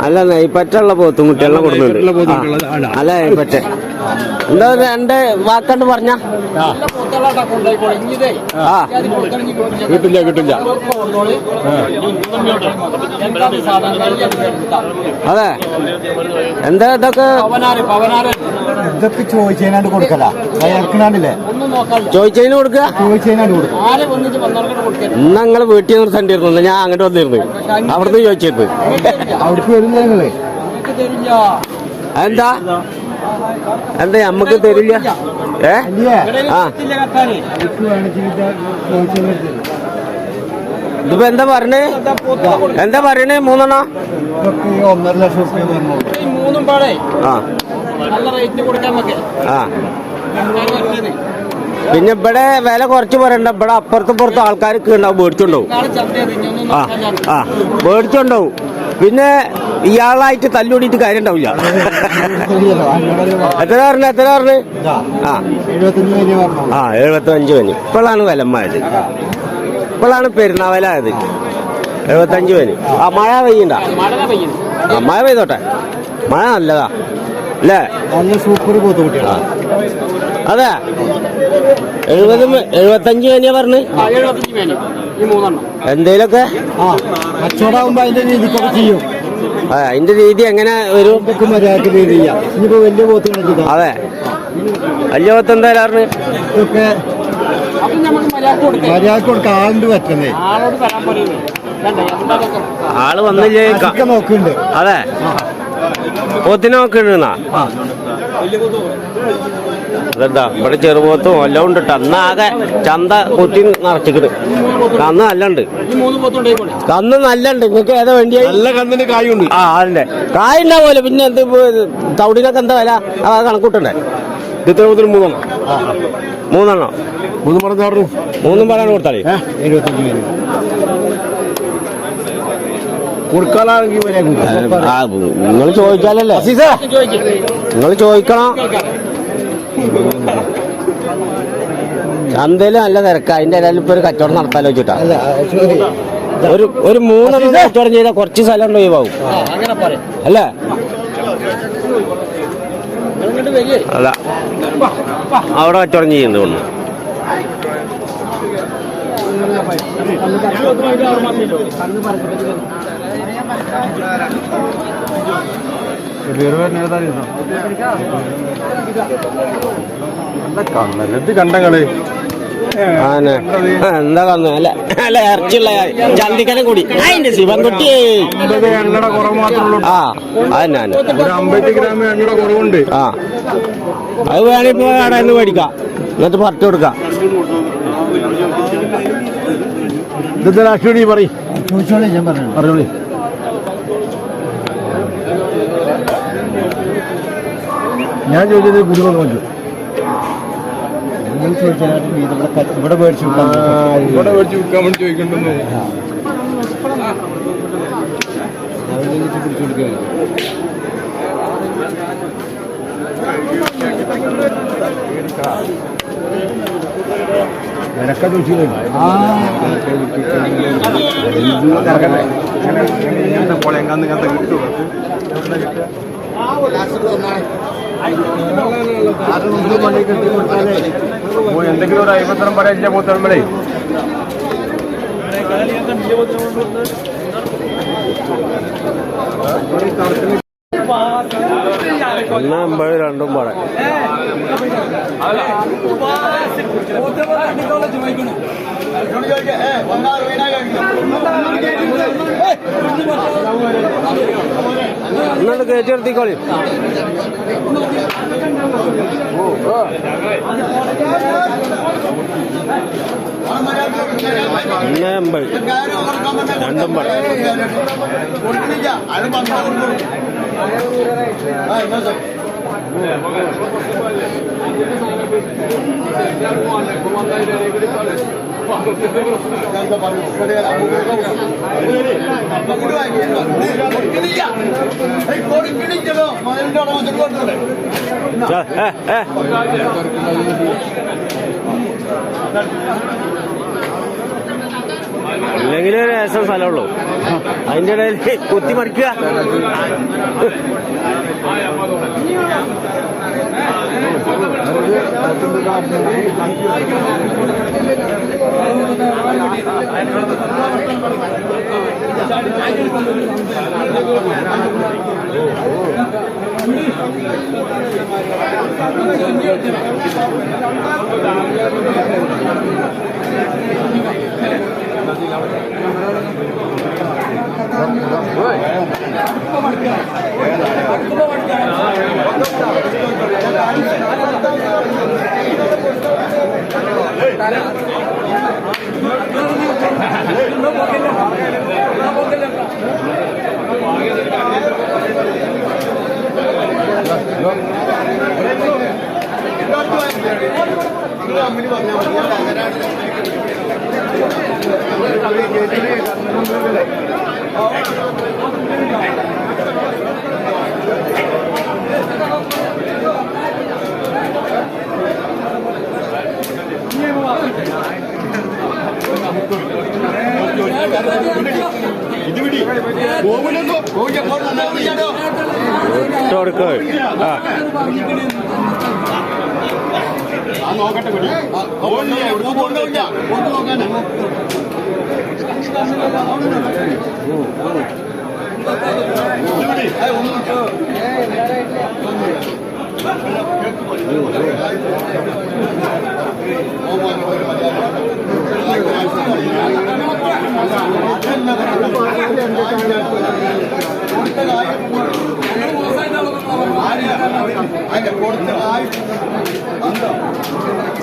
അല്ല നെയ്പ്പറ്റുള്ള പോത്തും കുട്ടികളെ കൊടുക്കുന്നുണ്ട്. അല്ല നെയ്പ്പറ്റ എന്താ രണ്ട് വാക്കണ്ട് പറഞ്ഞ കിട്ടില്ല കിട്ടില്ല. അതെ എന്താ ഇതൊക്കെ ഇതൊക്കെ ചോദിച്ചതിനാണ്ട് കൊടുക്കല ഇറക്കണാണ്ടില്ലേ ചോദിച്ചതിന് കൊടുക്കുക. ചോദിച്ചതിനാണ്ട് കൊടുക്കുക. ഇന്ന് ഞങ്ങള് വീട്ടിൽ നിന്ന് തണ്ടിരുന്നു. ഞാൻ അങ്ങോട്ട് വന്നിരുന്നു. അവിടുന്ന് ചോദിച്ചിരുന്നു. അവിടേക്ക് വരുന്ന നിങ്ങള് എന്താ എന്താ നമ്മക്ക് തരില്ല. ഇതിപ്പോ എന്താ പറഞ്ഞേ? എന്താ പറയണേ? 3 എണ്ണം 1.5 ലക്ഷം പിന്നെ ഇവിടെ വില കുറച്ച് പറയണ്ട. ഇവിടെ അപ്പുറത്തും പുറത്തും ആൾക്കാർക്ക് ഉണ്ടാവും, മേടിച്ചുണ്ടാവും. മേടിച്ചുണ്ടാവും. പിന്നെ ഇയാളായിട്ട് തല്ലുകൂടിയിട്ട് കാര്യം ഉണ്ടാവില്ല. എത്ര പറഞ്ഞു? 75 പനി. ഇപ്പോഴാണ് വിലമായത്. ഇപ്പോഴാണ് പെരുന്നാവല ആയത്. 75 പനി. മഴ പെയ്യണ്ട. മഴ പെയ്തോട്ടെ. മഴ നല്ലതാ അല്ലേ? സൂപ്പർ പോത്തുകുട്ടികളാ. അതെ 75 പനിയാ പറഞ്ഞ്. എന്തേലൊക്കെ കച്ചവടമാകുമ്പോ അതിന്റെ രീതിക്കൊക്കെ ചെയ്യും. അതിന്റെ രീതി എങ്ങനെ വരും? മര്യാദക്ക് രീതി ചെയ്യാം. ഇനിയിപ്പോ വലിയ പോത്തുകൾ. അതെ വലിയ പോത്ത് എന്തായാലും മര്യാദക്ക് കൊടുക്കാം. ആളിന്റെ പറ്റുന്നേ ആള് വന്നില്ലേ നോക്കുന്നുണ്ട്. അതെ പോത്തിനെ നോക്കണെന്നാ. അതെന്താ ഇവിടെ ചെറുപോത്തും എല്ലാം ഉണ്ട്. അന്നാകെ ചന്ത കുത്തി നിറച്ചിട്ട് കന്ന് നല്ലുണ്ട്. കന്ന് നല്ലുണ്ട്. നിങ്ങൾക്ക് ഏതാ വേണ്ടിയ? നല്ല കന്നിന് കായുണ്ട്. അതിന്റെ കായുണ്ടാവുമല്ലോ. പിന്നെ എന്ത് തവിടിനൊക്കെ എന്താ വില കണക്കൂട്ടണ്ടേ? ഇത്ര 3 മൂന്നെണ്ണം 3 പറഞ്ഞാറും 3 പറയാൻ കൊടുത്താലേ 75 കൊടുക്കാനാണെങ്കിൽ നിങ്ങൾ ചോദിച്ചാലല്ലേ. നിങ്ങൾ ചോദിക്കണം. ചന്തയില് നല്ല തിരക്കാ. അതിന്റെ ഇടയിൽ ഇപ്പൊ ഒരു കച്ചവടം നടത്താലോ വെച്ചിട്ടാ. ഒരു 3 കച്ചവടം ചെയ്താൽ കുറച്ച് സ്ഥലം ഉണ്ട് ഒഴിവാകും അല്ലേ? അല്ല അവിടെ കച്ചവടം ചെയ്യുന്നുണ്ട് ഒന്ന്. കണ്ടങ്ങള് എന്താ കന്ന് അല്ല അല്ല ഇറച്ചിയുള്ള ചന്തിക്കനം കൂടി അതിന്റെ ശിവൻകുട്ടി. എണ്ണയുടെ കുറവ് മാത്രമേ. അതന്നെ 50 ഗ്രാം എണ്ണയുടെ കുറവുണ്ട്. അത് വേണിപ്പോ കടയിൽ നിന്ന് മേടിക്കാം. എന്നിട്ട് പറഞ്ഞു കൊടുക്കാം. ഇന്നത്തെ രാഷ്ട്രീയ പറയും. ഞാൻ പറഞ്ഞോളി. ഞാൻ ചോദിച്ചത് കുടുംബം നോക്കി. ഇവിടെ മേടിച്ചു ഇവിടെ മേടിച്ച് വിൽക്കാൻ വേണ്ടി ചോദിക്കണ്ടെന്ന്. പിടിച്ചു കൊടുക്കുക. നിനക്ക ചോദിച്ചു എന്തെങ്കിലും ഒരു 50 പറയാ പോത്തമ്പളേ. ഒന്നാം 50 രണ്ടും പാടെ. എന്നാലും കയറ്റി നിർത്തിക്കോളി. ഒന്ന് 50 രണ്ടും പാടെ. ഇല്ലെങ്കിൽ ഒരു രസം സ്ഥലമുള്ളൂ. അതിന്റെ ഇടയിൽ കുത്തി മറിക്കുക.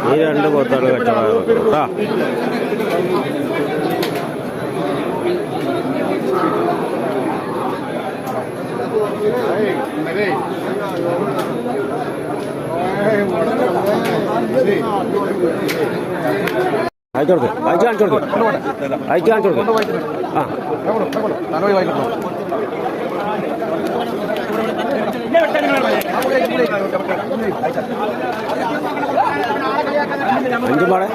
ഈ രണ്ട് പോത്താണ് കച്ചവടം കേട്ടോ. അയച്ചു കാണിച്ചു കൊടുക്കും. ആ അഞ്ചും പാടെ